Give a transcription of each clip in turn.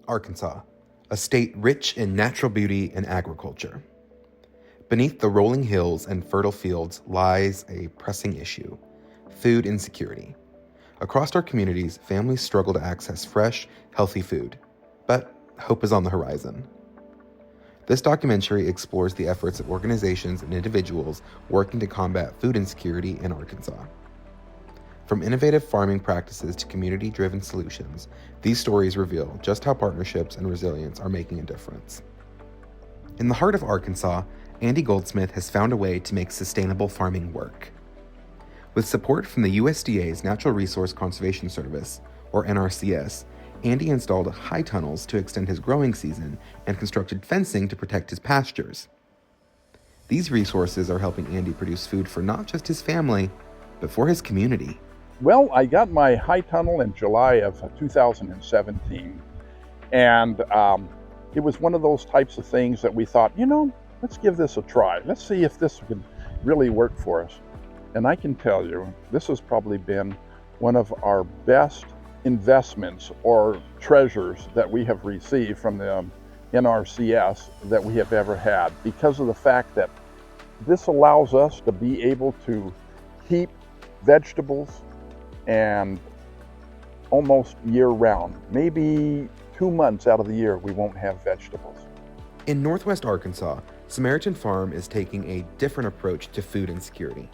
Arkansas, a state rich in natural beauty and agriculture. Beneath the rolling hills and fertile fields lies a pressing issue: food insecurity. Across our communities, families struggle to access fresh, healthy food, but hope is on the horizon. This documentary explores the efforts of organizations and individuals working to combat food insecurity in Arkansas. From innovative farming practices to community-driven solutions, these stories reveal just how partnerships and resilience are making a difference. In the heart of Arkansas, Andy Goldsmith has found a way to make sustainable farming work. With support from the USDA's Natural Resource Conservation Service, or NRCS, Andy installed high tunnels to extend his growing season and constructed fencing to protect his pastures. These resources are helping Andy produce food for not just his family, but for his community. Well, I got my high tunnel in July of 2017, and it was one of those types of things that we thought, let's give this a try. Let's see if this could really work for us. And I can tell you, this has probably been one of our best investments or treasures that we have received from the NRCS that we have ever had, because of the fact that this allows us to be able to keep vegetables and almost year-round. Maybe 2 months out of the year we won't have vegetables. In Northwest Arkansas, Samaritan Farm is taking a different approach to food insecurity.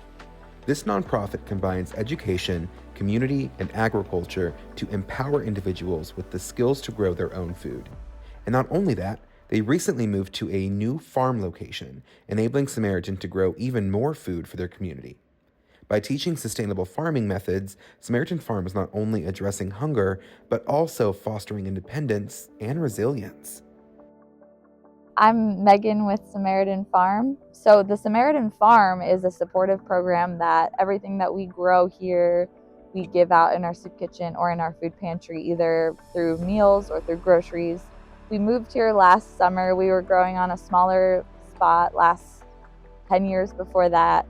This nonprofit combines education, community, and agriculture to empower individuals with the skills to grow their own food. And not only that, they recently moved to a new farm location, enabling Samaritan to grow even more food for their community. By teaching sustainable farming methods, Samaritan Farm is not only addressing hunger, but also fostering independence and resilience. I'm Megan with Samaritan Farm. So the Samaritan Farm is a supportive program that everything that we grow here, we give out in our soup kitchen or in our food pantry, either through meals or through groceries. We moved here last summer. We were growing on a smaller spot last 10 years before that,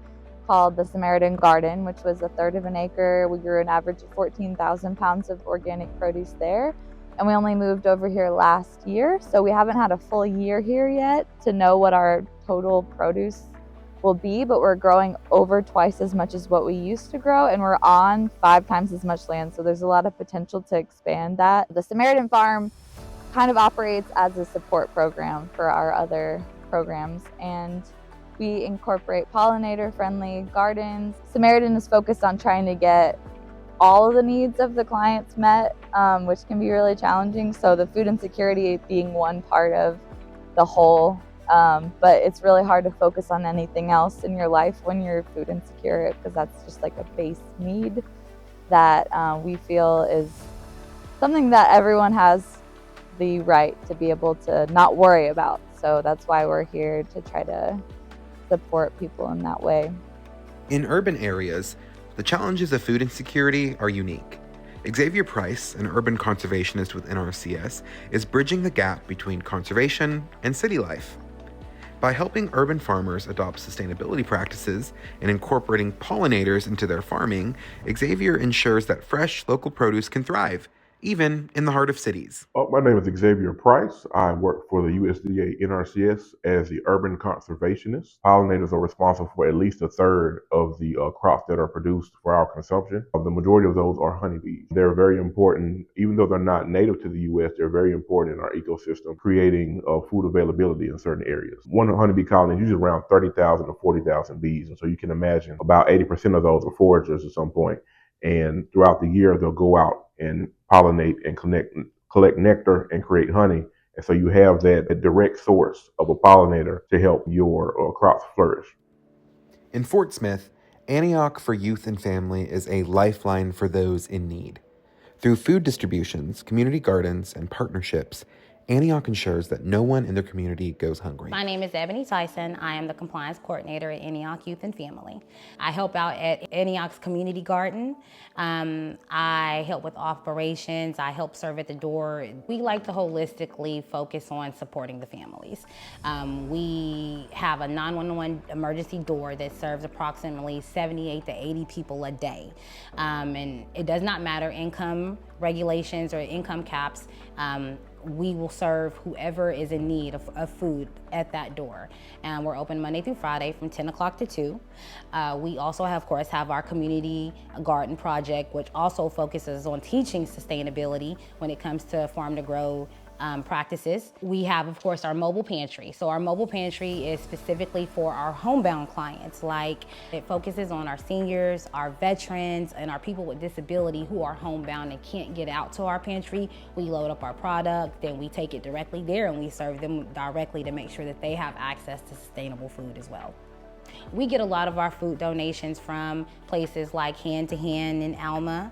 called the Samaritan Garden, which was a third of an acre. We grew an average of 14,000 pounds of organic produce there. And we only moved over here last year, so we haven't had a full year here yet to know what our total produce will be, but we're growing over twice as much as what we used to grow, and we're on 5 times as much land, so there's a lot of potential to expand that. The Samaritan Farm kind of operates as a support program for our other programs, and we incorporate pollinator-friendly gardens. Samaritan is focused on trying to get all of the needs of the clients met, which can be really challenging. So the food insecurity being one part of the whole, but it's really hard to focus on anything else in your life when you're food insecure, because that's just like a base need that we feel is something that everyone has the right to be able to not worry about. So that's why we're here, to try to support people in that way. In urban areas, the challenges of food insecurity are unique. Xavier Price, an urban conservationist with NRCS, is bridging the gap between conservation and city life. By helping urban farmers adopt sustainability practices and incorporating pollinators into their farming, Xavier ensures that fresh, local produce can thrive, even in the heart of cities. My name is Xavier Price. I work for the USDA NRCS as the urban conservationist. Pollinators are responsible for at least a third of the crops that are produced for our consumption. The majority of those are honeybees. They're very important, even though they're not native to the U.S., they're very important in our ecosystem, creating food availability in certain areas. One honeybee colony is usually around 30,000 to 40,000 bees, and so you can imagine about 80% of those are foragers at some point. And throughout the year, they'll go out and pollinate and collect nectar and create honey. And so you have that direct source of a pollinator to help your crops flourish. In Fort Smith, Antioch for Youth and Family is a lifeline for those in need. Through food distributions, community gardens, and partnerships, Antioch ensures that no one in their community goes hungry. My name is Ebony Tyson. I am the compliance coordinator at Antioch Youth and Family. I help out at Antioch's community garden. I help with operations. I help serve at the door. We like to holistically focus on supporting the families. We have a 911 emergency door that serves approximately 78 to 80 people a day. And it does not matter income regulations or income caps. We will serve whoever is in need of food at that door. And we're open Monday through Friday from 10 o'clock to 2. We also, of course, have our community garden project, which also focuses on teaching sustainability when it comes to farm to grow practices. We have, of course, our mobile pantry. So our mobile pantry is specifically for our homebound clients. Like, it focuses on our seniors, our veterans, and our people with disability who are homebound and can't get out to our pantry. We load up our product, then we take it directly there and we serve them directly to make sure that they have access to sustainable food as well. We get a lot of our food donations from places like Hand to Hand in Alma.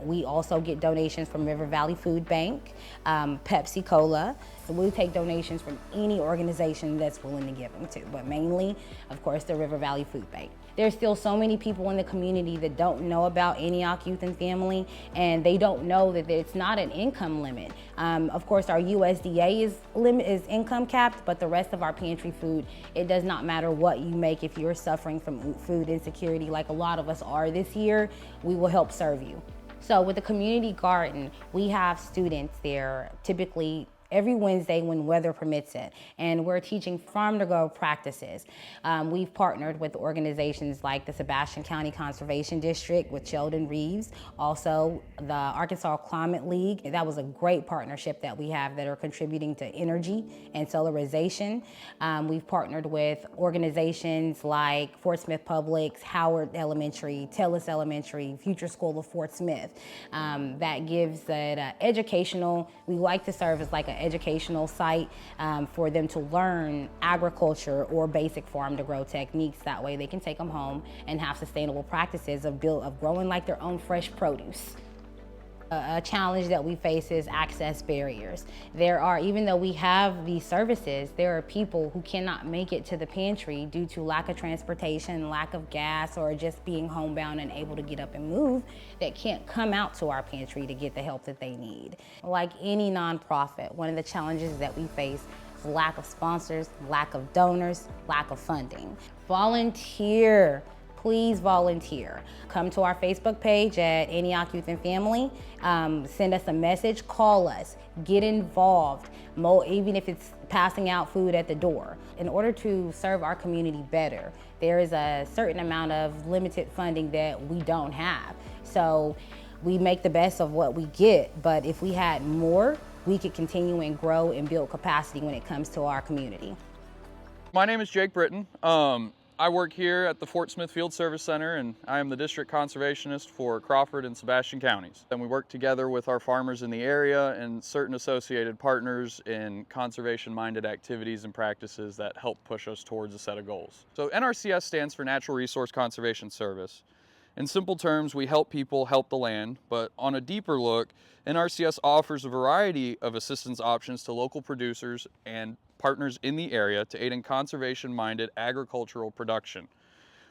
We also get donations from River Valley Food Bank, Pepsi Cola. So we take donations from any organization that's willing to give them to, but mainly, of course, the River Valley Food Bank. There's still so many people in the community that don't know about Antioch Youth and Family, and they don't know that it's not an income limit. Of course, our USDA is income capped, but the rest of our pantry food, it does not matter what you make. If you're suffering from food insecurity, like a lot of us are this year, we will help serve you. So with the community garden, we have students there typically every Wednesday when weather permits it, and we're teaching farm to go practices. We've partnered with organizations like the Sebastian County Conservation District with Sheldon Reeves, also the Arkansas Climate League. That was a great partnership that we have that are contributing to energy and solarization. We've partnered with organizations like Fort Smith Publix, Howard Elementary, Tellis Elementary, Future School of Fort Smith. That gives that educational, we like to serve as like an educational site for them to learn agriculture or basic farm to grow techniques. That way they can take them home and have sustainable practices of growing like their own fresh produce. A challenge that we face is access barriers. Even though we have these services, there are people who cannot make it to the pantry due to lack of transportation, lack of gas, or just being homebound and able to get up and move, that can't come out to our pantry to get the help that they need. Like any nonprofit, one of the challenges that we face is lack of sponsors, lack of donors, lack of funding. Volunteer. Please volunteer. Come to our Facebook page at Antioch Youth and Family. Send us a message, call us, get involved, even if it's passing out food at the door. In order to serve our community better, there is a certain amount of limited funding that we don't have. So we make the best of what we get, but if we had more, we could continue and grow and build capacity when it comes to our community. My name is Jake Britton. I work here at the Fort Smith Field Service Center, and I am the district conservationist for Crawford and Sebastian counties. And we work together with our farmers in the area and certain associated partners in conservation-minded activities and practices that help push us towards a set of goals. So NRCS stands for Natural Resource Conservation Service. In simple terms, we help people help the land, but on a deeper look, NRCS offers a variety of assistance options to local producers and partners in the area to aid in conservation-minded agricultural production.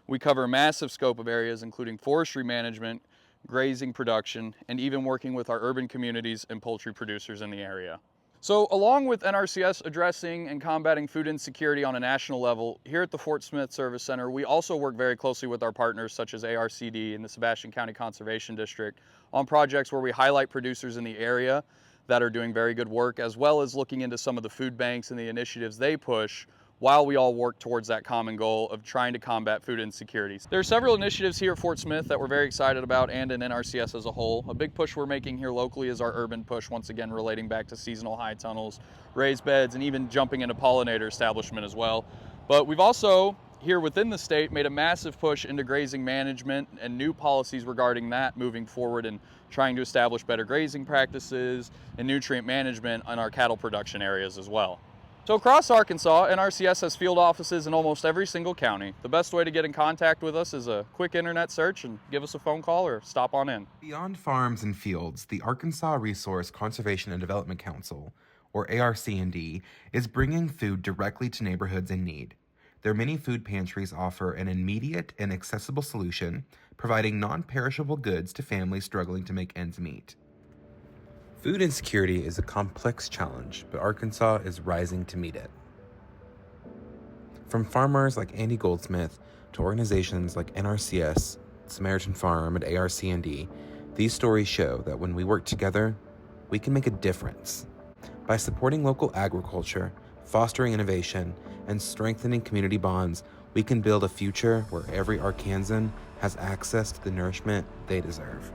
We cover a massive scope of areas including forestry management, grazing production, and even working with our urban communities and poultry producers in the area. So along with NRCS addressing and combating food insecurity on a national level, here at the Fort Smith Service Center, we also work very closely with our partners such as RC&D and the Sebastian County Conservation District on projects where we highlight producers in the area that are doing very good work, as well as looking into some of the food banks and the initiatives they push while we all work towards that common goal of trying to combat food insecurities. There are several initiatives here at Fort Smith that we're very excited about, and in NRCS as a whole. A big push we're making here locally is our urban push, once again relating back to seasonal high tunnels, raised beds, and even jumping into pollinator establishment as well. But we've also, here within the state, made a massive push into grazing management and new policies regarding that moving forward, and trying to establish better grazing practices and nutrient management on our cattle production areas as well. So across Arkansas, NRCS has field offices in almost every single county. The best way to get in contact with us is a quick internet search and give us a phone call or stop on in. Beyond farms and fields, the Arkansas Resource Conservation and Development Council, or ARC&D, is bringing food directly to neighborhoods in need. Their many food pantries offer an immediate and accessible solution, providing non-perishable goods to families struggling to make ends meet. Food insecurity is a complex challenge, but Arkansas is rising to meet it. From farmers like Andy Goldsmith to organizations like NRCS, Samaritan Farm, and ARC&D, these stories show that when we work together, we can make a difference. By supporting local agriculture, fostering innovation, and strengthening community bonds, we can build a future where every Arkansan has access to the nourishment they deserve.